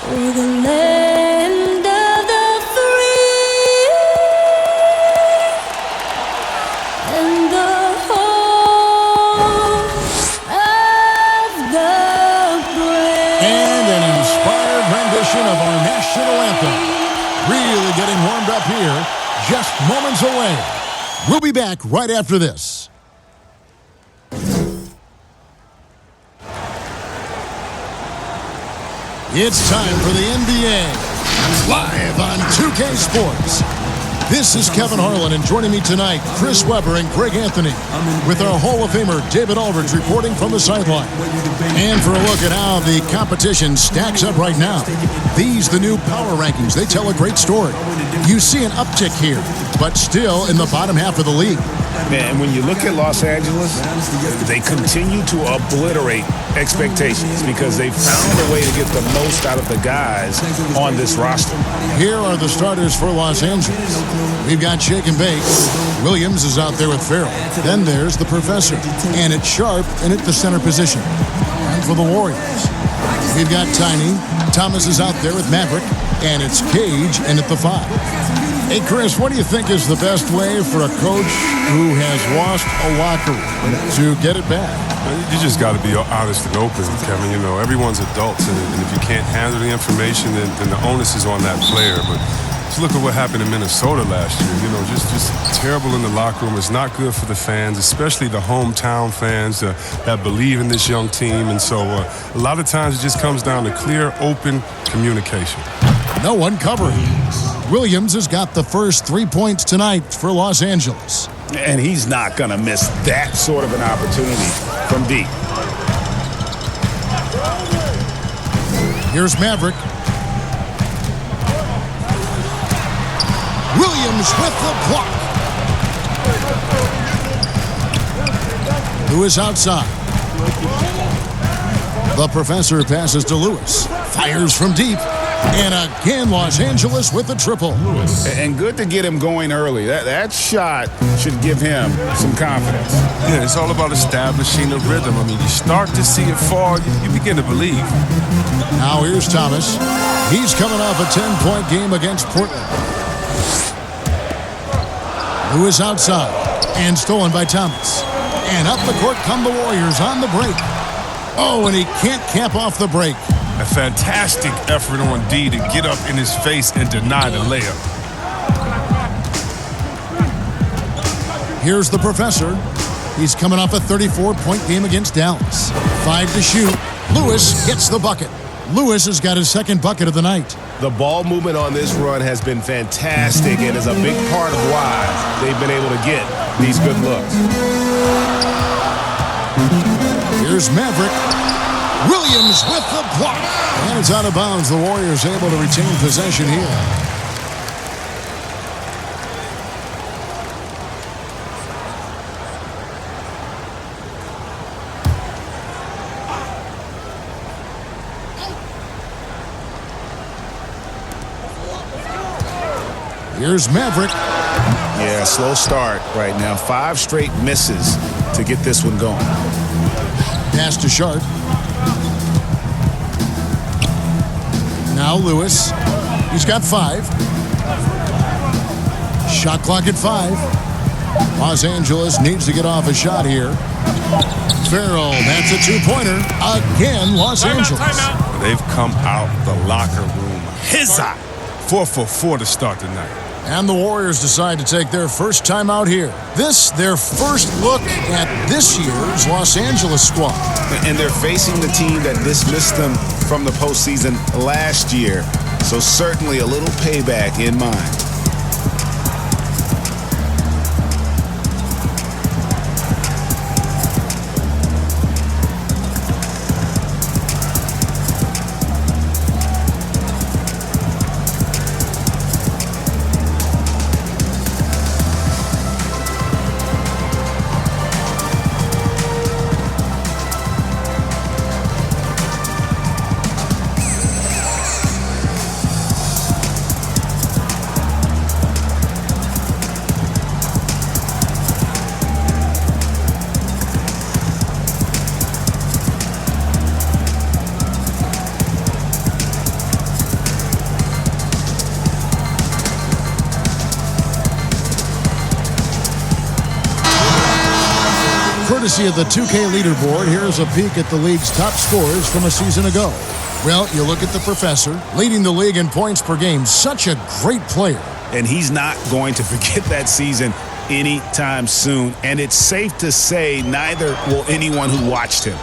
We're the land of the free and the home of the brave. And an inspired rendition of our national anthem. Really getting warmed up here, just moments away. We'll be back right after this. It's time for the NBA, live on 2K Sports. This is Kevin Harlan, and joining me tonight, Chris Webber and Greg Anthony, with our Hall of Famer David Aldridge reporting from the sideline. And for a look at how the competition stacks up right now. These, the new power rankings, they tell a great story. You see an uptick here, but still in the bottom half of the league. Man, when you look at Los Angeles, they continue to obliterate expectations because they've found a way to get the most out of the guys on this roster. Here are the starters for Los Angeles. We've got Shake and Bake. Williams is out there with Farrell. Then there's the Professor. And it's Sharp in at the center position. And for the Warriors, we've got Tiny. Thomas is out there with Maverick. And it's Cage in at the 5. Hey, Chris, what do you think is the best way for a coach who has lost a locker room to get it back? You just got to be honest and open, Kevin. You know, everyone's adults, and if you can't handle the information, then the onus is on that player. But just look at what happened in Minnesota last year. You know, just terrible in the locker room. It's not good for the fans, especially the hometown fans that believe in this young team. And so a lot of times it just comes down to clear, open communication. No one covering. Williams has got the first 3 points tonight for Los Angeles. And he's not going to miss that sort of an opportunity from deep. Here's Maverick. Williams with the block. Lewis outside. The Professor passes to Lewis. Fires from deep. And again, Los Angeles with the triple. And good to get him going early. That shot should give him some confidence. Yeah, it's all about establishing the rhythm. I mean, you start to see it fall, you begin to believe. Now here's Thomas. He's coming off a 10-point game against Portland. Lewis outside. And stolen by Thomas. And up the court come the Warriors on the break. Oh, and he can't cap off the break. A fantastic effort on D to get up in his face and deny the layup. Here's the Professor. He's coming off a 34-point game against Dallas. 5 to shoot. Lewis gets the bucket. Lewis has got his second bucket of the night. The ball movement on this run has been fantastic and is a big part of why they've been able to get these good looks. Here's Maverick. Williams with the block. And it's out of bounds. The Warriors able to retain possession here. Here's Maverick. Yeah, slow start right now. 5 straight misses to get this one going. Pass to Sharp. Now Lewis. He's got 5. Shot clock at 5. Los Angeles needs to get off a shot here. Farrell, that's a 2-pointer. Again, Los Angeles. Timeout. They've come out the locker room. Hizza! 4 for 4 to start the night. And the Warriors decide to take their first time out here. This, their first look at this year's Los Angeles squad. And they're facing the team that dismissed them from the postseason last year. So certainly a little payback in mind. Courtesy of the 2K leaderboard, here's a peek at the league's top scorers from a season ago. Well, you look at the professor, leading the league in points per game. Such a great player. And he's not going to forget that season anytime soon. And it's safe to say neither will anyone who watched him.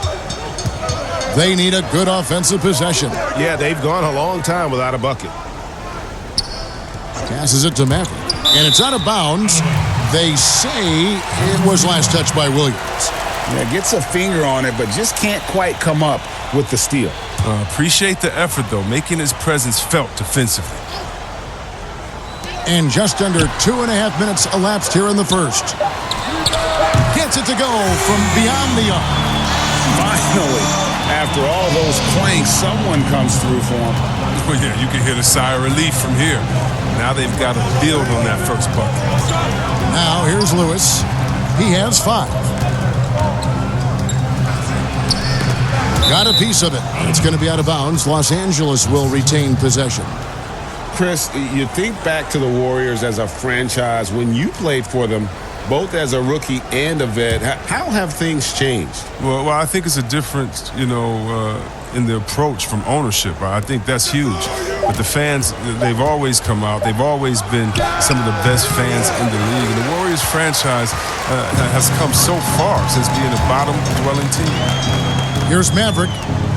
They need a good offensive possession. Yeah, they've gone a long time without a bucket. Passes it to Maverick. And it's out of bounds. They say it was last touched by Williams. Yeah, gets a finger on it, but just can't quite come up with the steal. Appreciate the effort, though, making his presence felt defensively. And just under 2.5 minutes elapsed here in the first. Gets it to go from beyond the arc. Finally, after all those planks, someone comes through for him. Well, yeah, you can hear the sigh of relief from here. Now they've got to build on that first bucket. Now here's Lewis. He has 5. Got a piece of it. It's going to be out of bounds. Los Angeles will retain possession. Chris, you think back to the Warriors as a franchise when you played for them, both as a rookie and a vet. How have things changed? Well, I think it's a difference, in the approach from ownership. Right? I think that's huge. But the fans, they've always come out. They've always been some of the best fans in the league. And the Warriors franchise has come so far since being a bottom-dwelling team. Here's Maverick.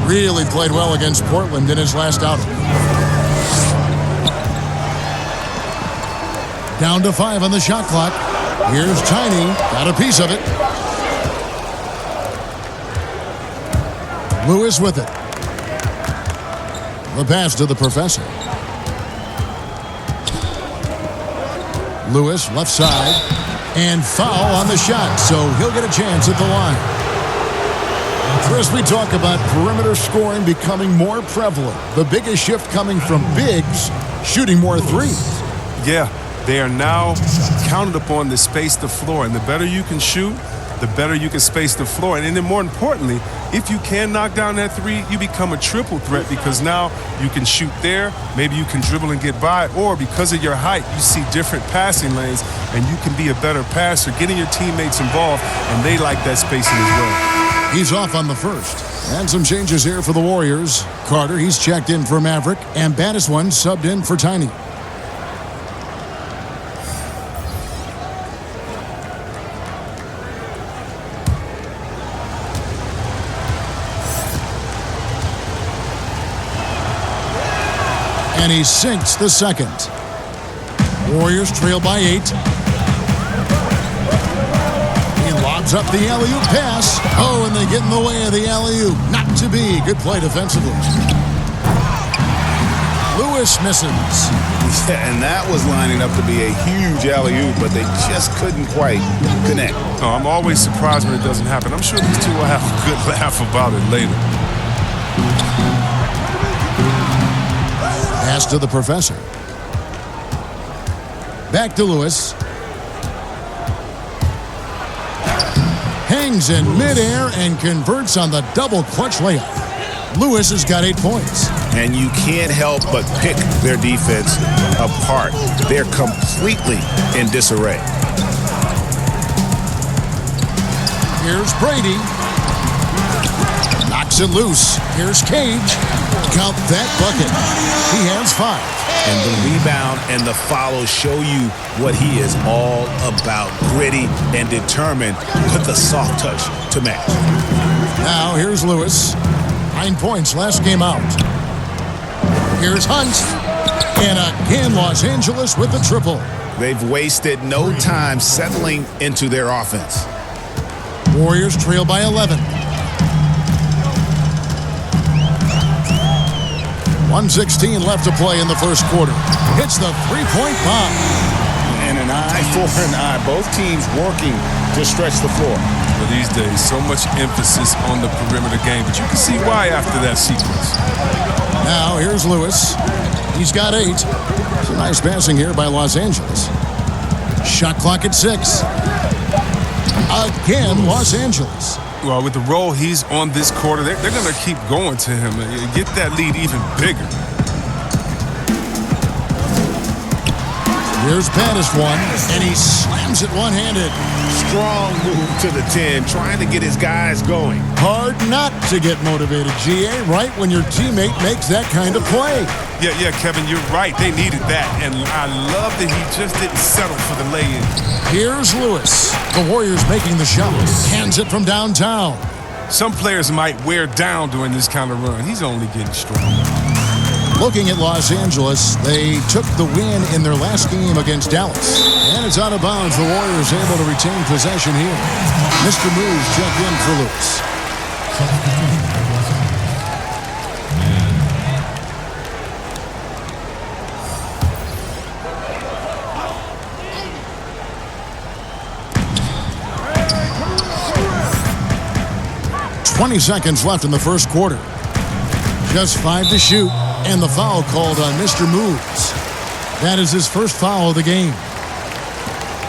Really played well against Portland in his last outing. Down to 5 on the shot clock. Here's Tiny. Got a piece of it. Lewis with it. The pass to the professor. Lewis, left side. And foul on the shot, so he'll get a chance at the line. Chris, we talk about perimeter scoring becoming more prevalent. The biggest shift coming from bigs shooting more threes. Yeah, they are now counted upon to space the floor. And the better you can shoot, the better you can space the floor. And then more importantly, if you can knock down that three, you become a triple threat because now you can shoot there, maybe you can dribble and get by, or because of your height, you see different passing lanes and you can be a better passer, getting your teammates involved, and they like that spacing as well. He's off on the first. And some changes here for the Warriors. Carter, he's checked in for Maverick, and Batiswan subbed in for Tiny. And he sinks the second. Warriors trail by 8. He lobs up the alley-oop pass. Oh, and they get in the way of the alley-oop. Not to be. Good play defensively. Lewis misses. Yeah, and that was lining up to be a huge alley-oop, but they just couldn't quite connect. Oh, I'm always surprised when it doesn't happen. I'm sure these two will have a good laugh about it later. Pass to the professor. Back to Lewis. Hangs in midair and converts on the double clutch layup. Lewis has got 8 points. And you can't help but pick their defense apart. They're completely in disarray. Here's Brady. Knocks it loose. Here's Cage. Count that bucket. He has 5. And the rebound and the follow show you what he is all about. Gritty and determined with the soft touch to match. Now here's Lewis. 9 points last game out. Here's Hunt. And again, Los Angeles with the triple. They've wasted no time settling into their offense. Warriors trail by 11. 1:16 left to play in the first quarter. Hits the three-point bomb. And an eye for an eye. Both teams working to stretch the floor. Well, these days, so much emphasis on the perimeter game, but you can see why after that sequence. Now here's Lewis. He's got 8. Some nice passing here by Los Angeles. Shot clock at 6. Again, Los Angeles. Well, with the role he's on this quarter, they're going to keep going to him and get that lead even bigger. Here's Pattis one, and he slams it one-handed. Strong move to the 10, trying to get his guys going. Hard not to get motivated, GA, right when your teammate makes that kind of play. Yeah, Kevin, you're right. They needed that, and I love that he just didn't settle for the lay-in. Here's Lewis. The Warriors making the shot. Hands it from downtown. Some players might wear down during this kind of run. He's only getting stronger. Looking at Los Angeles, they took the win in their last game against Dallas. And it's out of bounds. The Warriors able to retain possession here. Mr. Moves check in for Lewis. "20 seconds left in the first quarter. Just 5 to shoot. And the foul called on Mr. Moves. That is his first foul of the game.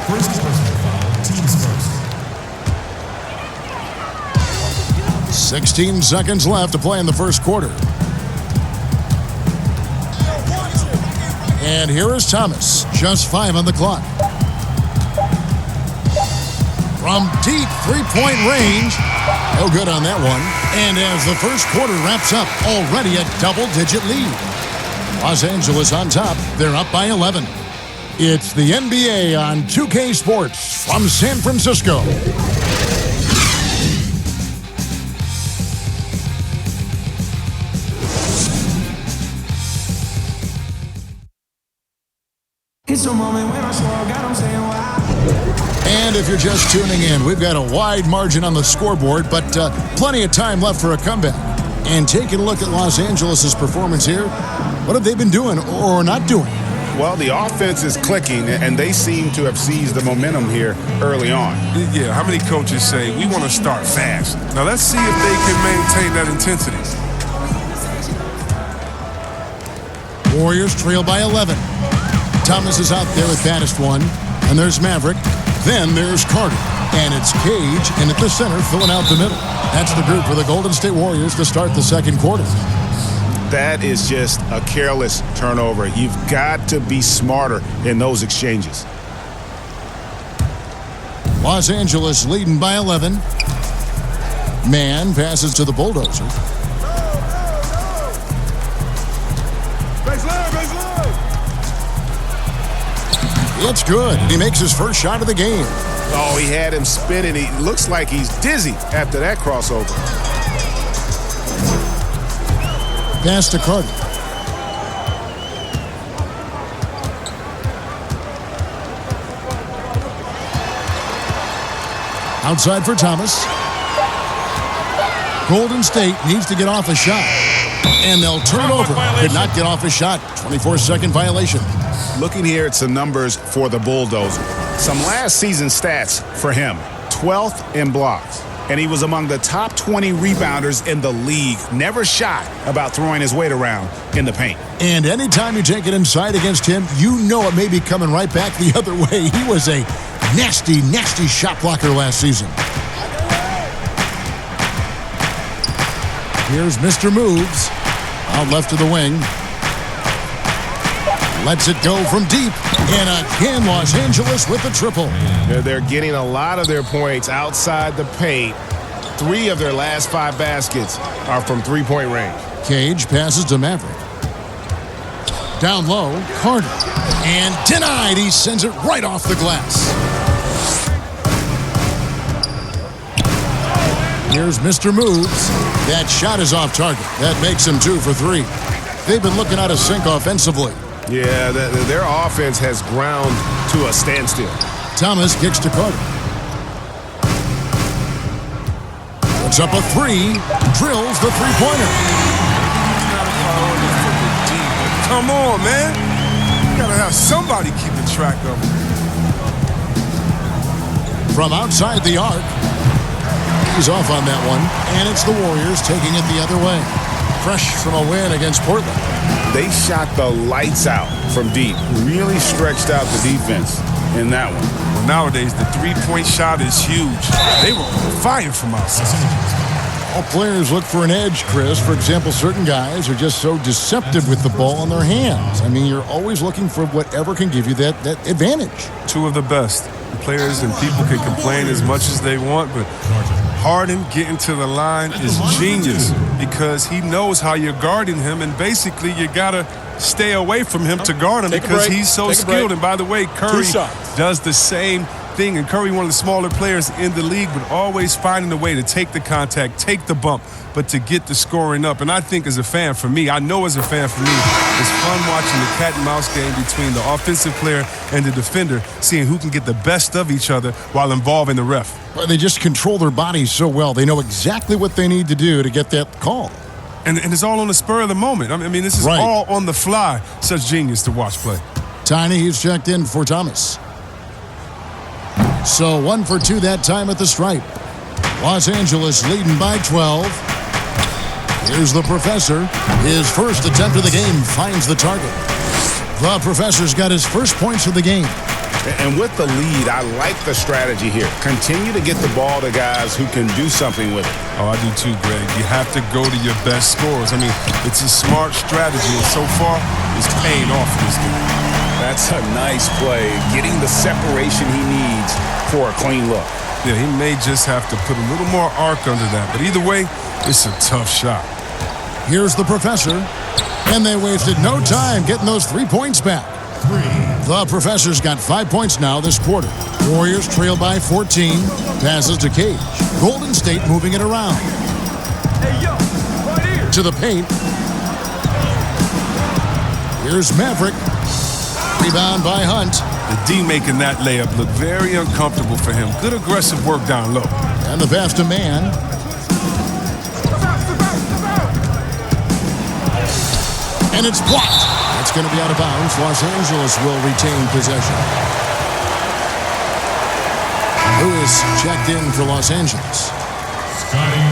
First personal foul, team's first. 16 seconds left to play in the first quarter. And here is Thomas. Just 5 on the clock. From deep three-point range. No good on that one. And as the first quarter wraps up, already a double-digit lead. Los Angeles on top. They're up by 11. It's the NBA on 2K Sports from San Francisco. It's a moment when I slow down, I'm saying why. And if you're just tuning in, we've got a wide margin on the scoreboard, but plenty of time left for a comeback. And taking a look at Los Angeles' performance here, what have they been doing or not doing? Well, the offense is clicking, and they seem to have seized the momentum here early on. Yeah, how many coaches say, we want to start fast? Now let's see if they can maintain that intensity. Warriors trail by 11. Thomas is out there with Pattis one, and there's Maverick. Then there's Carter, and it's Cage, and at the center, filling out the middle. That's the group for the Golden State Warriors to start the second quarter. That is just a careless turnover. You've got to be smarter in those exchanges. Los Angeles leading by 11. Man passes to the Bulldozer. It's good. He makes his first shot of the game. Oh, he had him spinning. He looks like he's dizzy after that crossover. Pass to Carter. Outside for Thomas. Golden State needs to get off a shot. And they'll turn it over. Could not get off a shot. 24-second violation. Looking here at some numbers for the Bulldozer. Some last season stats for him. 12th in blocks. And he was among the top 20 rebounders in the league. Never shy about throwing his weight around in the paint. And anytime you take it inside against him, you know it may be coming right back the other way. He was a nasty, nasty shot blocker last season. Here's Mr. Moves. Out left to the wing. Lets it go from deep. And again, Los Angeles with the triple. They're getting a lot of their points outside the paint. 3 of their last 5 baskets are from three-point range. Cage passes to Maverick. Down low, Carter. And denied. He sends it right off the glass. Here's Mr. Moves. That shot is off target. That makes him 2 for 3. They've been looking out of sync offensively. Yeah, their offense has ground to a standstill. Thomas kicks to Carter. Puts up a 3. Drills the three-pointer. Come on, man. You gotta have somebody keeping track of him. From outside the arc. He's off on that one. And it's the Warriors taking it the other way. Fresh from a win against Portland. They shot the lights out from deep. Really stretched out the defense in that one. Well, nowadays, the three-point shot is huge. They were on fire from outside. All players look for an edge, Chris. For example, certain guys are just so deceptive with the ball in their hands. I mean, you're always looking for whatever can give you that advantage. Two of the best. Players and people can complain as much as they want, but Harden getting to the line is genius because he knows how you're guarding him, and basically you got to stay away from him to guard him because he's so skilled. And by the way, Curry does the same thing, and Curry, one of the smaller players in the league, but always finding a way to take the contact, take the bump, but to get the scoring up. And I think as a fan, for me, I know as a fan for me, it's fun watching the cat and mouse game between the offensive player and the defender, seeing who can get the best of each other while involving the ref. Well, they just control their bodies so well. They know exactly what they need to do to get that call. And it's all on the spur of the moment. I mean, this is all on the fly. Such genius to watch play. Tiny, he's checked in for Thomas. So 1 for 2 that time at the stripe. Los Angeles leading by 12. Here's the Professor. His first attempt of the game finds the target. The Professor's got his first points of the game. And with the lead, I like the strategy here. Continue to get the ball to guys who can do something with it. Oh, I do too, Greg. You have to go to your best scorers. I mean, it's a smart strategy, and so far, it's paying off this game. That's a nice play, getting the separation he needs for a clean look. Yeah, he may just have to put a little more arc under that, but either way, it's a tough shot. Here's the Professor, and they wasted no time getting those 3 points back. The Professor's got 5 points now this quarter. Warriors trail by 14. Passes to Cage. Golden State moving it around. To the paint. Here's Maverick. Rebound by Hunt. The D making that layup look very uncomfortable for him. Good aggressive work down low. And the pass to Man. And it's blocked. That's going to be out of bounds. Los Angeles will retain possession. Lewis checked in for Los Angeles. Scotty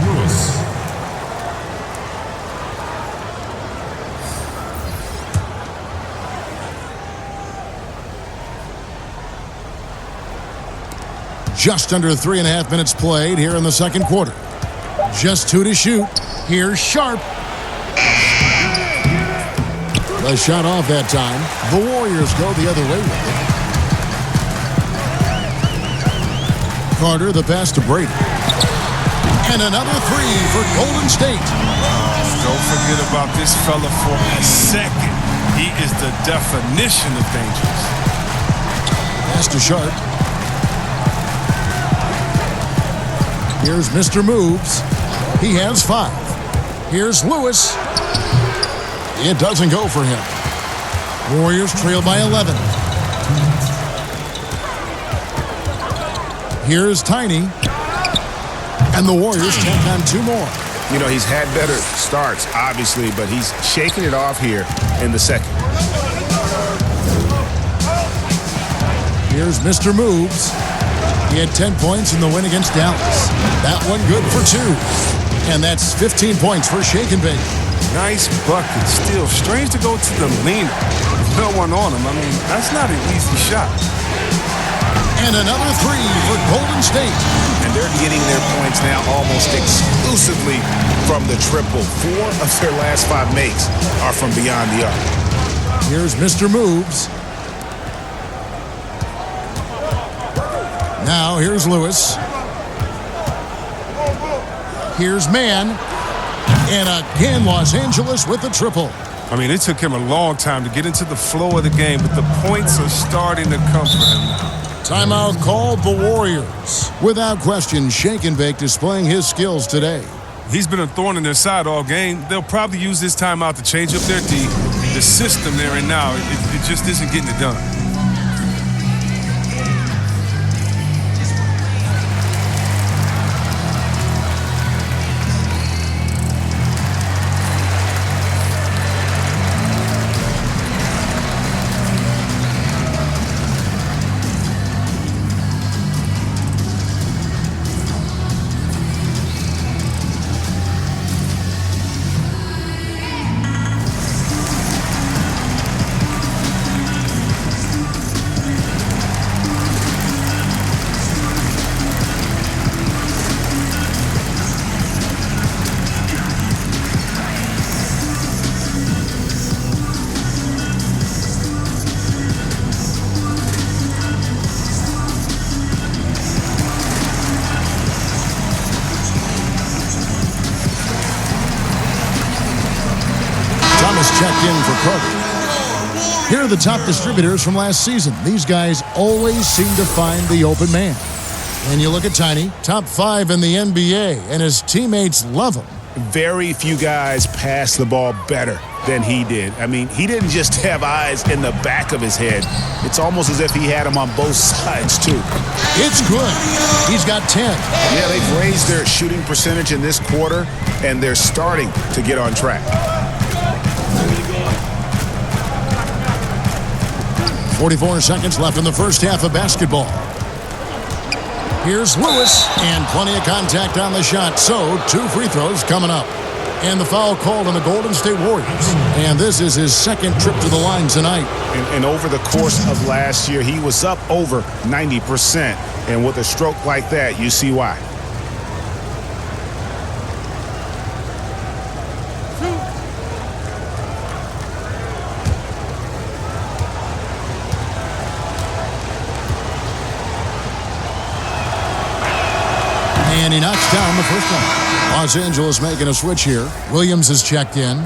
Lewis. Just under 3.5 minutes played here in the second quarter. Just 2 to shoot. Here's Sharp. The shot off that time. The Warriors go the other way with it. Carter, the pass to Brady. And another 3 for Golden State. Don't forget about this fella for a second. He is the definition of dangerous. Pass to Sharp. Here's Mr. Moves. He has 5. Here's Lewis. It doesn't go for him. Warriors trail by 11. Here's Tiny. And the Warriors tack on 2 more. You know, he's had better starts, obviously, but he's shaking it off here in the second. Here's Mr. Moves. He had 10 points in the win against Dallas. That one good for 2. And that's 15 points for Shake and Bake. Nice bucket. Still strange to go to the leaner. With no one on him. I mean, that's not an easy shot. And another 3 for Golden State. And they're getting their points now almost exclusively from the triple. 4 of their last 5 makes are from beyond the arc. Here's Mr. Moves. Now here's Lewis. Here's Man. And again, Los Angeles with the triple. I mean, it took him a long time to get into the flow of the game, but the points are starting to come for him now. Timeout called the Warriors. Without question, Shake and Bake displaying his skills today. He's been a thorn in their side all game. They'll probably use this timeout to change up their D. The system they're in now, it just isn't getting it done. in for Carter. Here are the top distributors from last season. These guys always seem to find the open man. And you look at Tiny, top 5 in the NBA, and his teammates love him. Very few guys pass the ball better than he did. I mean, he didn't just have eyes in the back of his head. It's almost as if he had them on both sides, too. It's good. He's got 10. Yeah, they've raised their shooting percentage in this quarter, and they're starting to get on track. 44 seconds left in the first half of basketball. Here's Lewis, and plenty of contact on the shot. So, 2 free throws coming up. And the foul called on the Golden State Warriors. And this is his second trip to the line tonight. And over the course of last year, he was up over 90%. And with a stroke like that, you see why. And he knocks down the first one. Los Angeles making a switch here. Williams is checked in.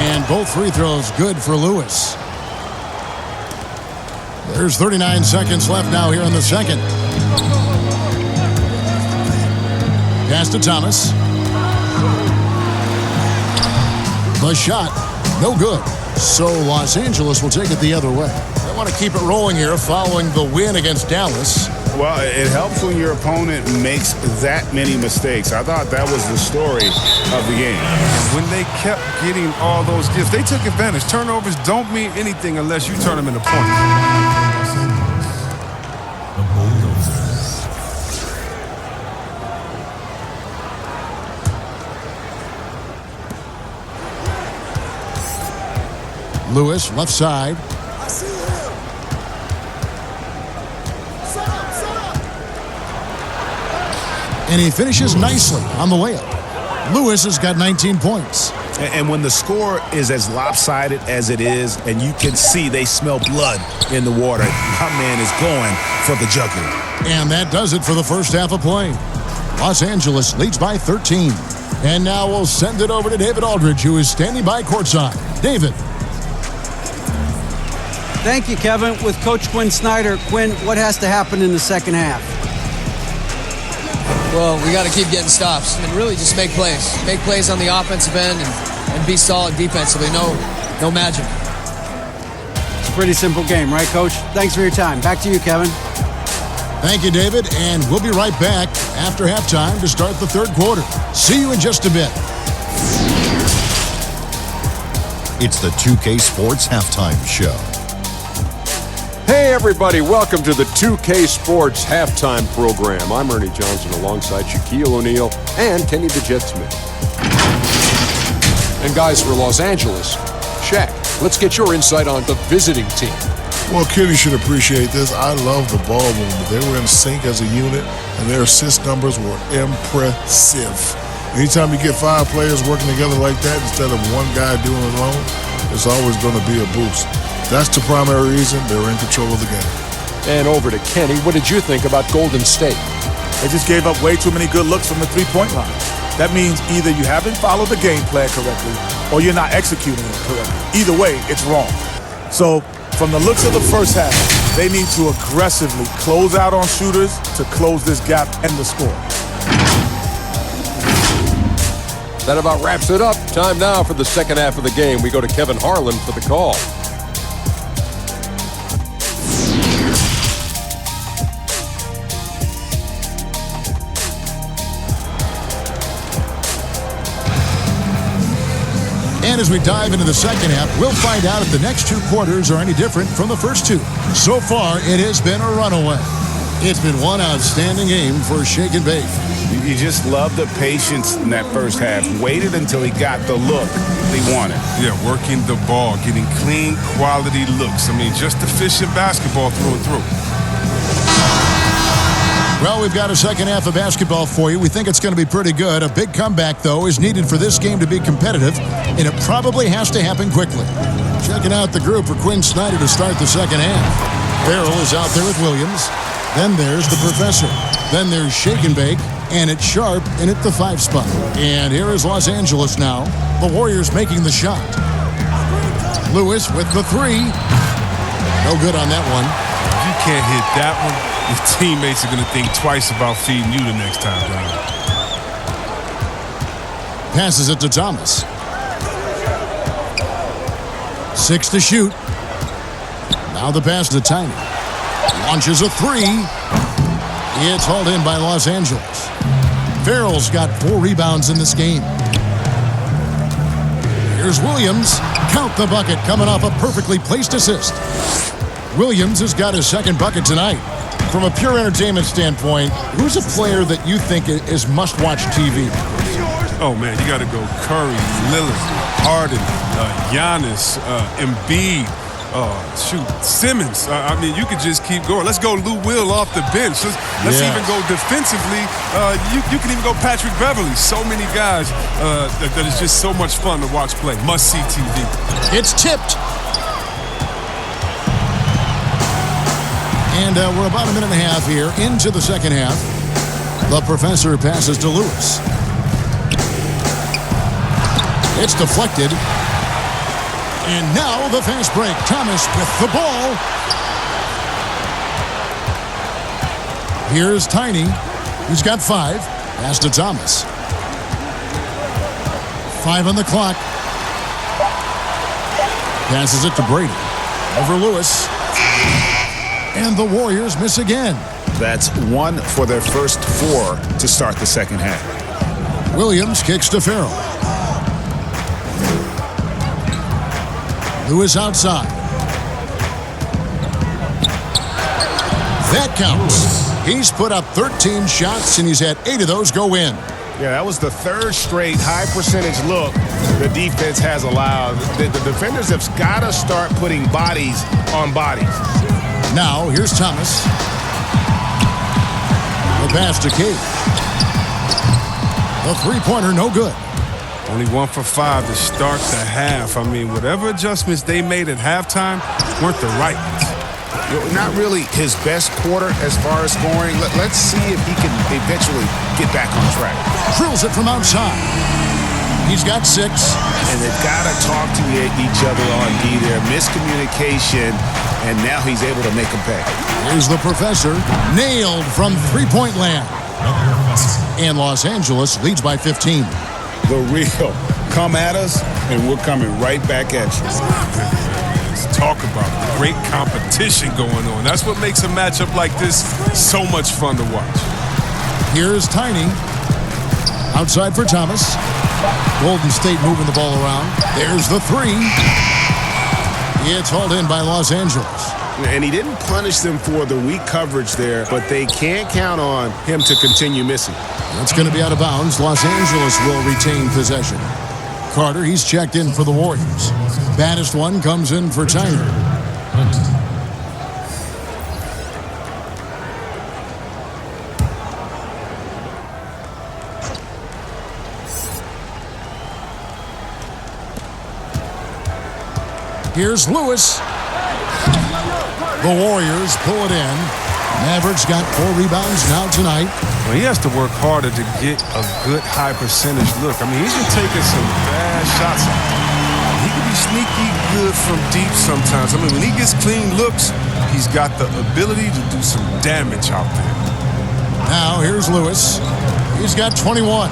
And both free throws good for Lewis. There's 39 seconds left now here in the second. Pass to Thomas. The shot, no good. So Los Angeles will take it the other way. They want to keep it rolling here following the win against Dallas. Well, it helps when your opponent makes that many mistakes. I thought that was the story of the game. When they kept getting all those gifts, they took advantage. Turnovers don't mean anything unless you turn them into points. The Bulldozers. Lewis, left side. And he finishes nicely on the layup. Lewis has got 19 points. And when the score is as lopsided as it is, and you can see they smell blood in the water, my man is going for the jugular. And that does it for the first half of play. Los Angeles leads by 13. And now we'll send it over to David Aldridge, who is standing by courtside. David. Thank you, Kevin. With Coach Quinn Snyder, Quinn, what has to happen in the second half? Well, we got to keep getting stops and really just make plays. Make plays on the offensive end and be solid defensively. No magic. It's a pretty simple game, right, Coach? Thanks for your time. Back to you, Kevin. Thank you, David. And we'll be right back after halftime to start the third quarter. See you in just a bit. It's the 2K Sports Halftime Show. Hey everybody, welcome to the 2K Sports Halftime Program. I'm Ernie Johnson alongside Shaquille O'Neal and Kenny the Jet Smith. And guys, for Los Angeles, Shaq, let's get your insight on the visiting team. Well, Kenny should appreciate this. I love the ball movement. They were in sync as a unit, and their assist numbers were impressive. Anytime you get 5 players working together like that instead of one guy doing it alone, it's always going to be a boost. That's the primary reason they're in control of the game. And over to Kenny, what did you think about Golden State? They just gave up way too many good looks from the three-point line. That means either you haven't followed the game plan correctly or you're not executing it correctly. Either way, it's wrong. So from the looks of the first half, they need to aggressively close out on shooters to close this gap and the score. That about wraps it up. Time now for the second half of the game. We go to Kevin Harlan for the call. And as we dive into the second half, we'll find out if the next 2 quarters are any different from the first 2. So far, it has been a runaway. It's been one outstanding game for Shake and Bake. You just love the patience in that first half. Waited until he got the look he wanted. Yeah, working the ball, getting clean, quality looks. I mean, just efficient basketball through and through. Well, we've got a second half of basketball for you. We think it's going to be pretty good. A big comeback, though, is needed for this game to be competitive, and it probably has to happen quickly. Checking out the group for Quinn Snyder to start the second half. Farrell is out there with Williams. Then there's the Professor. Then there's Shake and Bake, and it's Sharp in at the 5 spot. And here is Los Angeles now. The Warriors making the shot. Lewis with the 3. No good on that one. If you can't hit that one, your teammates are going to think twice about feeding you the next time down. Passes it to Thomas. 6 to shoot. Now the pass to Tiny. Launches a 3. It's hauled in by Los Angeles. Farrell's got 4 rebounds in this game. Here's Williams. Count the bucket coming off a perfectly placed assist. Williams has got his second bucket tonight. From a pure entertainment standpoint, who's a player that you think is must-watch TV? Oh, man, you got to go Curry, Lillard, Harden, Giannis, Embiid, Simmons. I mean, you could just keep going. Let's go Lou Will off the bench. Let's even go defensively. You can even go Patrick Beverly. So many guys that is just so much fun to watch play. Must-see TV. It's tipped. And we're about a minute and a half here into the second half. The Professor passes to Lewis. It's deflected. And now the fast break. Thomas with the ball. Here's Tiny. He's got 5. Pass to Thomas. 5 on the clock. Passes it to Brady. Over Lewis. And the Warriors miss again. That's 1 for their first 4 to start the second half. Williams kicks to Farrell. Lewis outside. That counts. He's put up 13 shots, and he's had 8 of those go in. Yeah, that was the 3rd straight high-percentage look the defense has allowed. The defenders have got to start putting bodies on bodies. Now, here's Thomas. The pass to Cage. The three-pointer, no good. Only 1 for 5 to start the half. I mean, whatever adjustments they made at halftime weren't the right ones. Not really his best quarter as far as scoring. Let's see if he can eventually get back on track. Drills it from outside. He's got 6. And they've got to talk to each other on D there. Miscommunication, and now he's able to make them pay. Here's the Professor. Nailed from three-point land. And Los Angeles leads by 15. The real. Come at us, and we're coming right back at you. Let's talk about great competition going on. That's what makes a matchup like this so much fun to watch. Here's Tiny. Outside for Thomas. Golden State moving the ball around. There's the 3. It's hauled in by Los Angeles. And he didn't punish them for the weak coverage there, but they can't count on him to continue missing. That's going to be out of bounds. Los Angeles will retain possession. Carter, he's checked in for the Warriors. Baddest one comes in for Tyner. Here's Lewis. The Warriors pull it in. Mavericks got 4 rebounds now tonight. Well, he has to work harder to get a good high percentage look. I mean, he's been taking some bad shots. He can be sneaky good from deep sometimes. I mean, when he gets clean looks, he's got the ability to do some damage out there. Now, here's Lewis. He's got 21.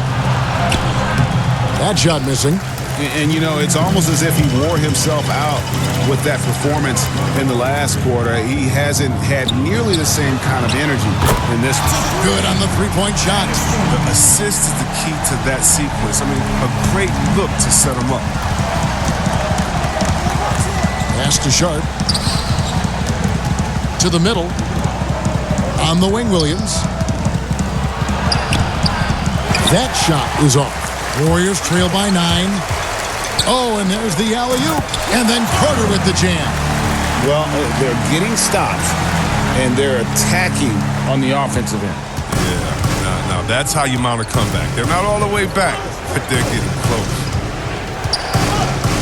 That shot missing. And, you know, it's almost as if he wore himself out with that performance in the last quarter. He hasn't had nearly the same kind of energy in this one. Good on the three-point shot. The assist is the key to that sequence. I mean, a great look to set him up. Pass to Sharp. To the middle. On the wing, Williams. That shot is off. Warriors trail by 9. Oh, and there's the alley-oop. And then Carter with the jam. Well, they're getting stops, and they're attacking on the offensive end. Now that's how you mount a comeback. They're not all the way back, but they're getting close.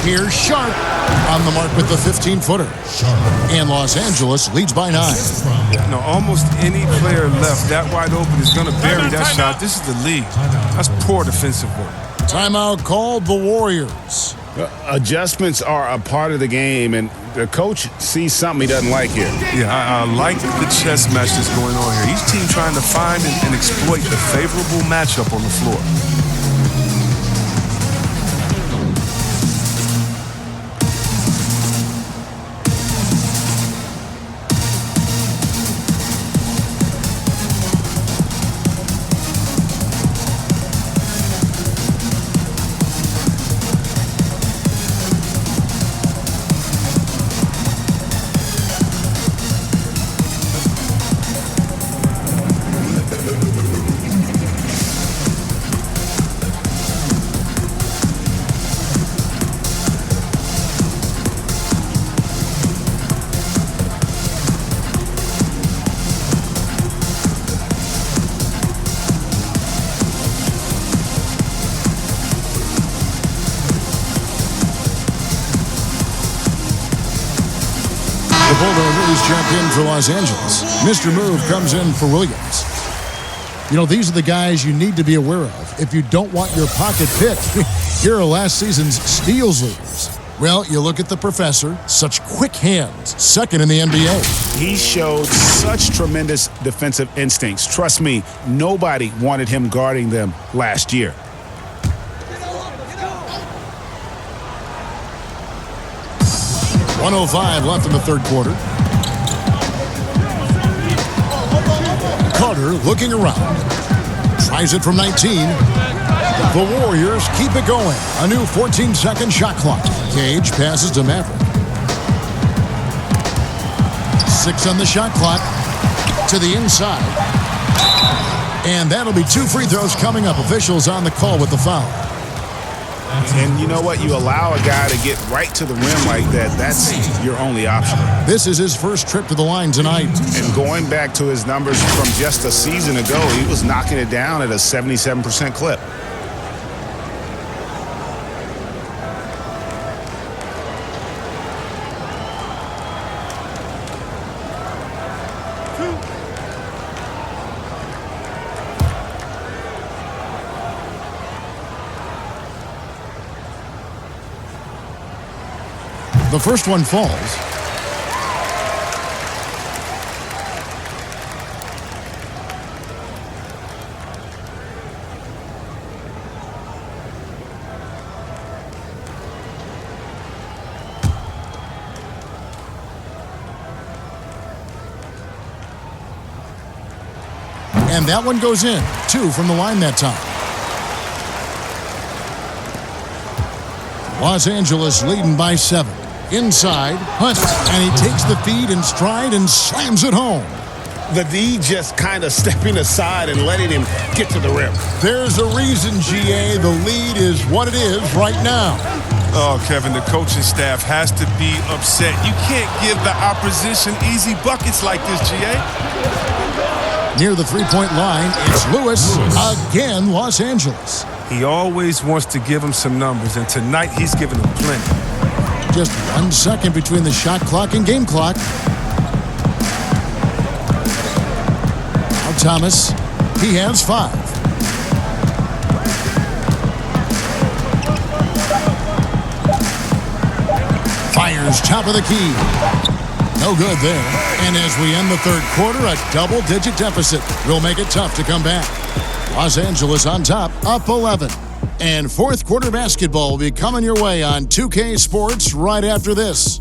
Here's Sharp on the mark with the 15-footer. And Los Angeles leads by 9. Yeah, no, almost any player left that wide open is going to bury that shot. This is the league. That's poor defensive work. Timeout called the Warriors. Adjustments are a part of the game, and the coach sees something he doesn't like here. Yeah, I like the chess match that's going on here. Each team trying to find and exploit the favorable matchup on the floor. The Bulldogs jump in for Los Angeles. Mr. Move comes in for Williams. You know, these are the guys you need to be aware of if you don't want your pocket picked. Here are last season's steals leaders. Well, you look at the professor, such quick hands, second in the NBA. He showed such tremendous defensive instincts. Trust me, nobody wanted him guarding them last year. .105 left in the third quarter. Carter looking around. Tries it from 19. The Warriors keep it going. A new 14-second shot clock. Cage passes to Maverick. 6 on the shot clock. To the inside. And that'll be 2 free throws coming up. Officials on the call with the foul. And you know what? You allow a guy to get right to the rim like that, that's your only option. This is his first trip to the line tonight. And going back to his numbers from just a season ago, he was knocking it down at a 77% clip. The first one falls. And that one goes in. 2 from the line that time. Los Angeles leading by 7. Inside, Hunt, and he takes the feed in stride and slams it home. The D just kind of stepping aside and letting him get to the rim. There's a reason, GA. The lead is what it is right now. Oh, Kevin, the coaching staff has to be upset. You can't give the opposition easy buckets like this, GA. Near the three-point line, it's Lewis. Again, Los Angeles. He always wants to give him some numbers, and tonight he's giving them plenty. Just 1 second between the shot clock and game clock. Now Thomas, he has 5. Fires top of the key. No good there. And as we end the third quarter, a double-digit deficit will make it tough to come back. Los Angeles on top, up 11. And fourth quarter basketball will be coming your way on 2K Sports right after this.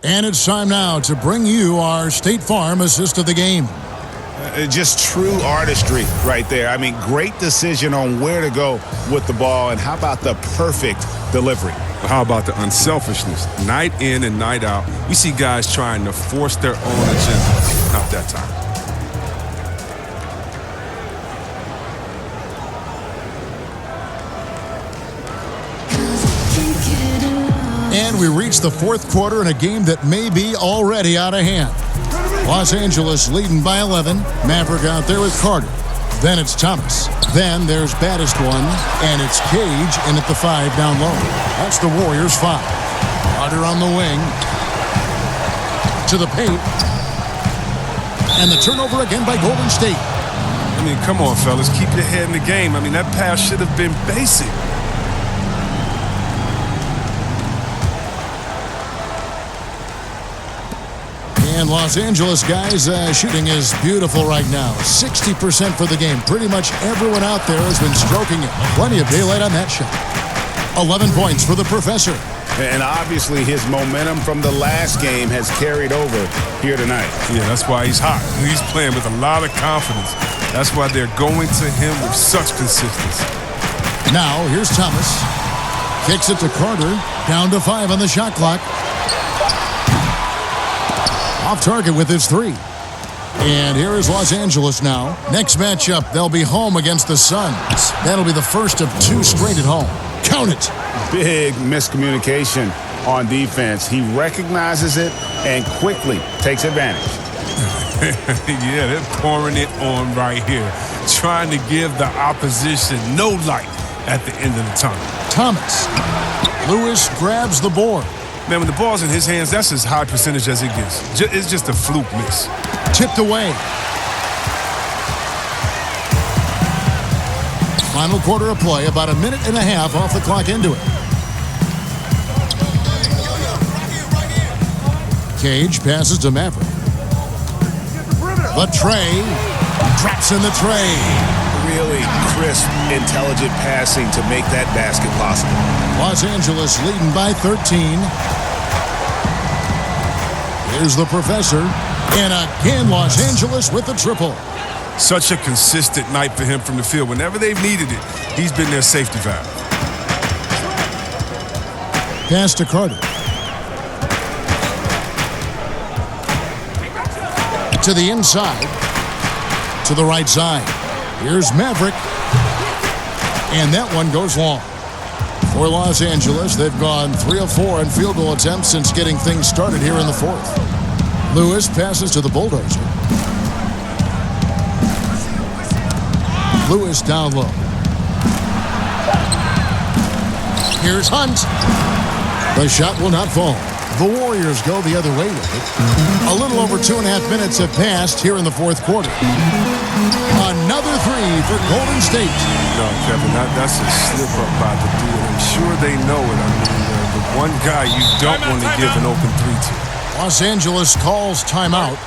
And it's time now to bring you our State Farm assist of the game. Just true artistry right there. I mean, great decision on where to go with the ball, and how about the perfect delivery? How about the unselfishness? Night in and night out, we see guys trying to force their own agenda. Not that time. reached the fourth quarter in a game that may be already out of hand. Los Angeles leading by 11. Maverick out there with Carter. Then it's Thomas. Then there's baddest one, and it's Cage in at the 5 down low. That's the Warriors' 5. Carter on the wing. To the paint. And the turnover again by Golden State. I mean, come on, fellas. Keep your head in the game. I mean, that pass should have been basic. And Los Angeles guys shooting is beautiful right now. 60% for the game. Pretty much everyone out there has been stroking it. Plenty of daylight on that shot. 11 points for the Professor. And obviously his momentum from the last game has carried over here tonight. Yeah, that's why he's hot. He's playing with a lot of confidence. That's why they're going to him with such consistency. Now, here's Thomas. Kicks it to Carter. Down to 5 on the shot clock. Off target with his 3. And here is Los Angeles now. Next matchup, they'll be home against the Suns. That'll be the first of 2 straight at home. Count it. Big miscommunication on defense. He recognizes it and quickly takes advantage. Yeah, they're pouring it on right here. Trying to give the opposition no light at the end of the tunnel. Thomas. Lewis grabs the board. Man, when the ball's in his hands, that's as high percentage as it gets. It's just a fluke miss. Tipped away. Final quarter of play, about a minute and a half off the clock into it. Cage passes to Maverick. The tray. Drops in the tray. Really crisp, intelligent passing to make that basket possible. Los Angeles leading by 13. Here's the Professor. And again, Los Angeles with the triple. Such a consistent night for him from the field. Whenever they've needed it, he's been their safety valve. Pass to Carter. To the inside. To the right side. Here's Maverick. And that one goes long. For Los Angeles, they've gone 3 of 4 in field goal attempts since getting things started here in the fourth. Lewis passes to the Bulldozer. Lewis down low. Here's Hunt. The shot will not fall. The Warriors go the other way with it. A little over 2.5 minutes have passed here in the fourth quarter. Another 3 for Golden State. No, Kevin, that's a slip up by the dude. I'm sure they know it. I mean, the one guy you don't want to give an open 3 to. Los Angeles calls timeout.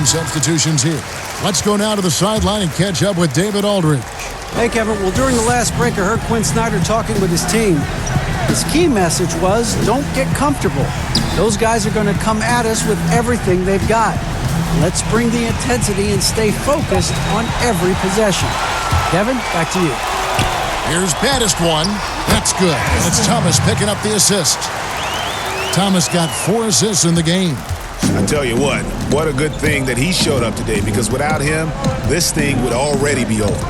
Substitutions here. Let's go now to the sideline and catch up with David Aldridge. Hey, Kevin. Well, during the last break, I heard Quinn Snyder talking with his team. His key message was, don't get comfortable. Those guys are going to come at us with everything they've got. Let's bring the intensity and stay focused on every possession. Kevin, back to you. Here's baddest one. That's good. It's Thomas picking up the assist. Thomas got 4 assists in the game. I tell you what a good thing that he showed up today, because without him, this thing would already be over.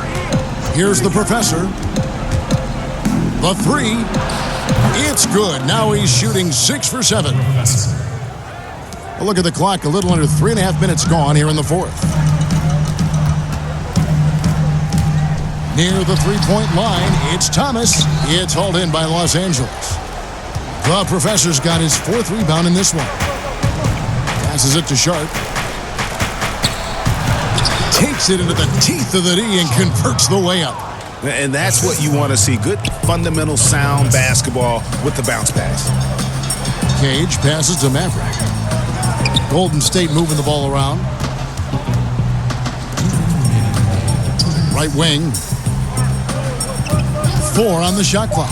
Here's the Professor. The 3. It's good. Now he's shooting 6 for 7. A look at the clock. A little under 3.5 minutes gone here in the fourth. Near the three-point line, it's Thomas. It's hauled in by Los Angeles. The Professor's got his 4th rebound in this one. Passes it to Sharp. Takes it into the teeth of the D and converts the layup. And that's what you want to see. Good, fundamental, sound basketball with the bounce pass. Cage passes to Maverick. Golden State moving the ball around. Right wing. 4 on the shot clock.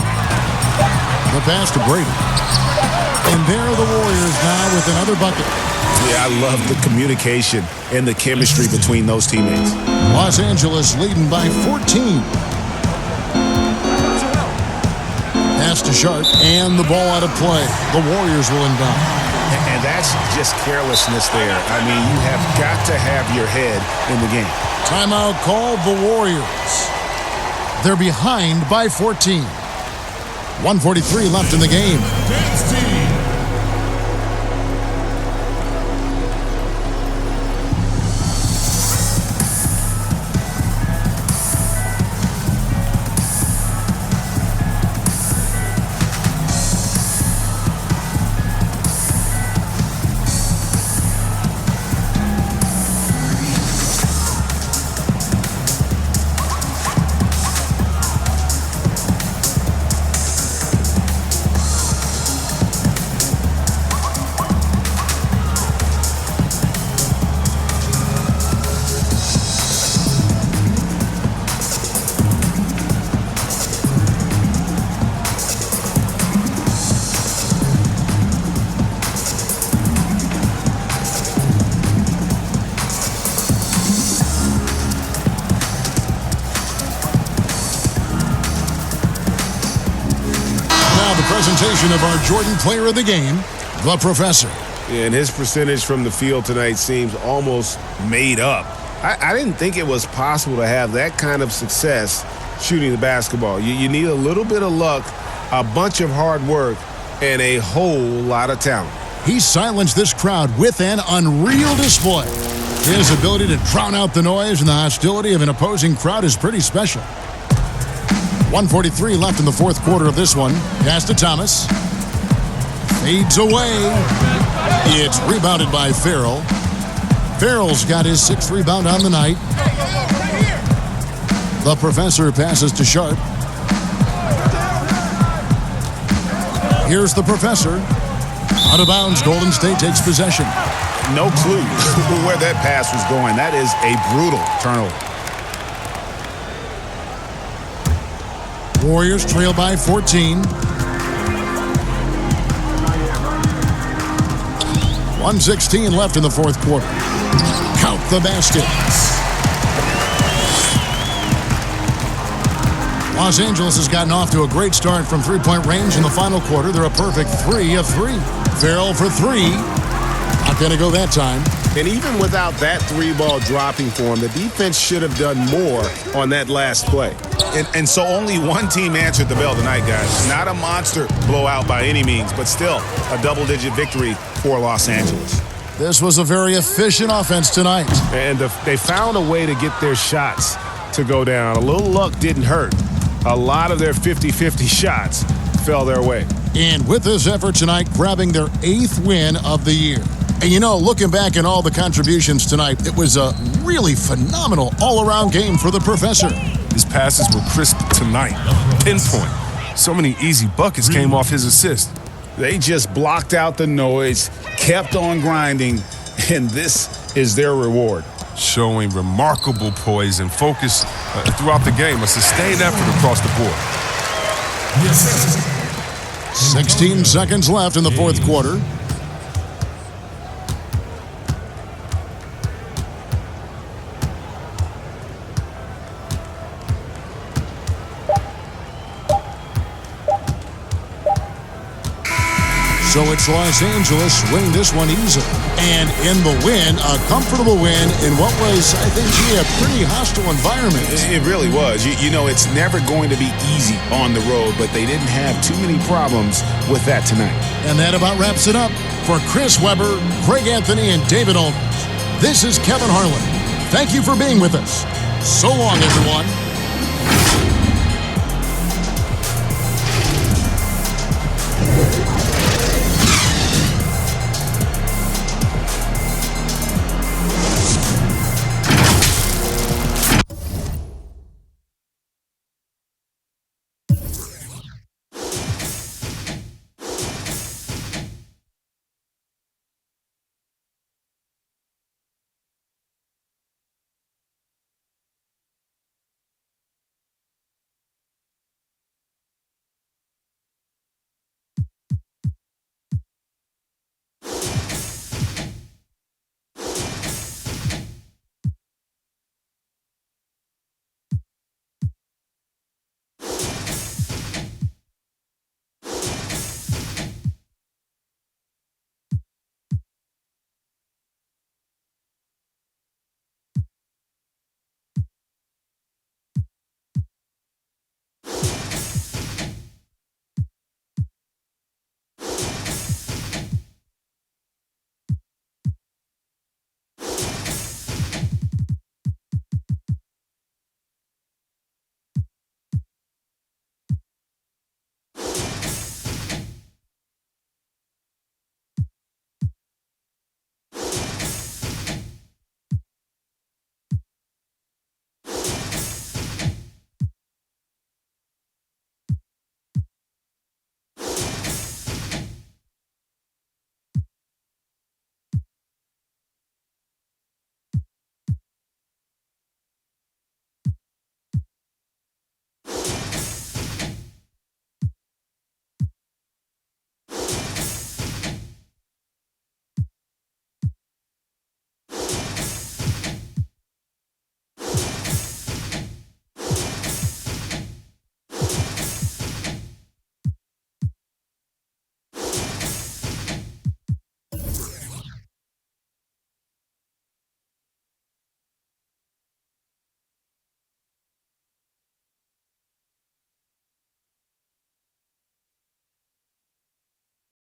The pass to Brady. And there are the Warriors now with another bucket. Yeah, I love the communication and the chemistry between those teammates. Los Angeles leading by 14. Pass to Sharp, and the ball out of play. The Warriors will inbound. And that's just carelessness there. I mean, you have got to have your head in the game. Timeout called the Warriors. They're behind by 14. 1:43 left in the game. Presentation of our Jordan Player of the Game, the Professor. And his percentage from the field tonight seems almost made up. I didn't think it was possible to have that kind of success shooting the basketball. You need a little bit of luck, a bunch of hard work, and a whole lot of talent. He silenced this crowd with an unreal display. His ability to drown out the noise and the hostility of an opposing crowd is pretty special. 1:43 left in the 4th quarter of this one. Pass to Thomas. Fades away. It's rebounded by Farrell. Farrell's got his 6th rebound on the night. The Professor passes to Sharp. Here's the Professor. Out of bounds, Golden State takes possession. No clue where that pass was going. That is a brutal turnover. Warriors trail by 14. 1:16 left in the 4th quarter. Count the basket. Los Angeles has gotten off to a great start from three-point range in the final quarter. They're a perfect 3 of 3. Farrell for 3. Not going to go that time. And even without that 3-ball dropping for him, the defense should have done more on that last play. And so only one team answered the bell tonight, guys. Not a monster blowout by any means, but still a double-digit victory for Los Angeles. This was a very efficient offense tonight. And they found a way to get their shots to go down. A little luck didn't hurt. A lot of their 50-50 shots fell their way. And with this effort tonight, grabbing their 8th win of the year. And you know, looking back at all the contributions tonight, it was a really phenomenal all-around game for the Professor. His passes were crisp tonight. Pinpoint. So many easy buckets came off his assist. They just blocked out the noise, kept on grinding, and this is their reward. Showing remarkable poise and focus throughout the game. A sustained effort across the board. 16 seconds left in the 4th quarter. So it's Los Angeles winning this one easily. And in the win, a comfortable win in what was, I think, a pretty hostile environment. It really was. You know, it's never going to be easy on the road, but they didn't have too many problems with that tonight. And that about wraps it up. For Chris Webber, Craig Anthony, and David Aldridge, this is Kevin Harlan. Thank you for being with us. So long, everyone.